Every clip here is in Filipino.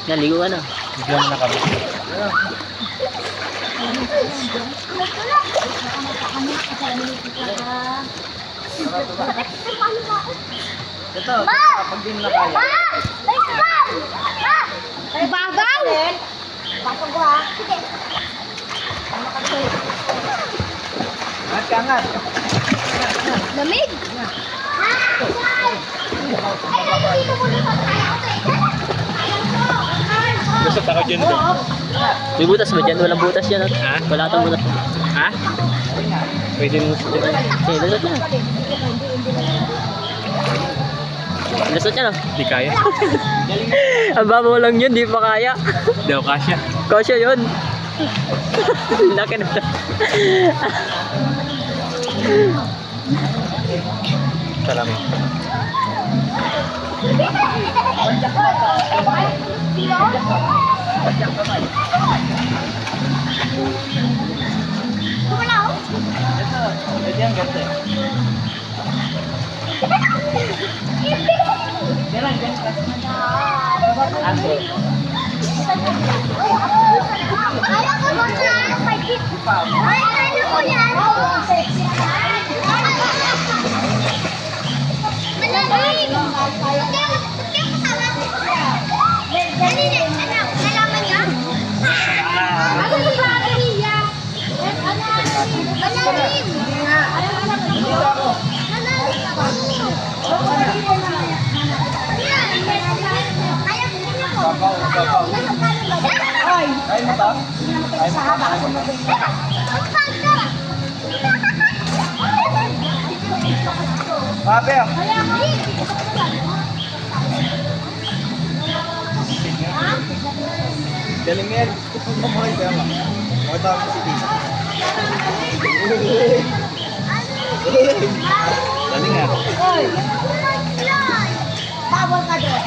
Naligo ka na. Bigyan na kami. Ito, kapag di mo na kaya. Ay, babaw! Bato ko ha. Sige. Angat ka, angat. Lamig? Ay, dito muna sa tayo. Lusot ako dyan to. May butas ba dyan? Walang butas yan. Ha? Wala atang butas. Ha? Pwede mo lusot dyan. Okay, lusot na. Lusot yan, oh. Di kaya. Ang babaw lang yun, di pa kaya. Di ako kasya. Kasya yun. Laki na ito. Salamin. Kumalaw? Ito, pwede ang ganda. Yan lang, yan lang. Aso. Ayaw ko doon na. Ay, ano ko yan? Malamig! Nalaman niya? Ano yung bagay niya? Malalim! Ay! Kaya mo ta? Kaya mo ta? Pape, ah. Galing mo yan. Mamuhay ba yan? Makita mo si Tina. Galing nga. Bawal ka doon.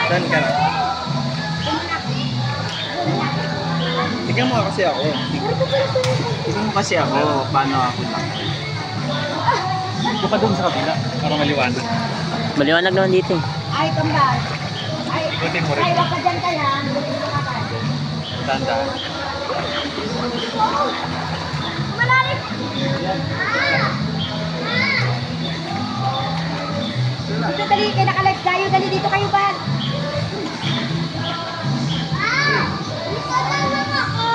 Saan ka na? Tingnan mo kasi ako. Tingnan mo kasi ako. Paano ako lang. Buka doon sa kabila. Para maliwanag. Maliwanag naman dito, eh. Ay, kambal. Ay, Buti mo rin. ay, wag ka dyan ka lang. Tanda. Malalim. Dito, dali, kayo nakalag kayo. Dali dito kayo, Bal. Dito naman ako.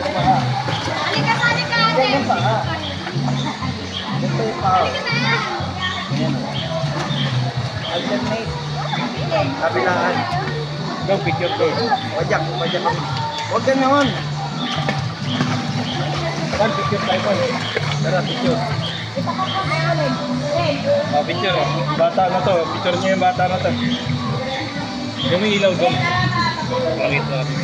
Halika, halika, ate. Ganyan pa nga. Ito yung pao. Halika na. Ayan. Alternate. Kabilaan. Go, picture ko. Wajak. Huwag ganoon. One picture tayo po. Tara, picture. Oh, picture. Bata na to. Picture niyo yung bata na to. Yung may ilaw doon. Pakita natin.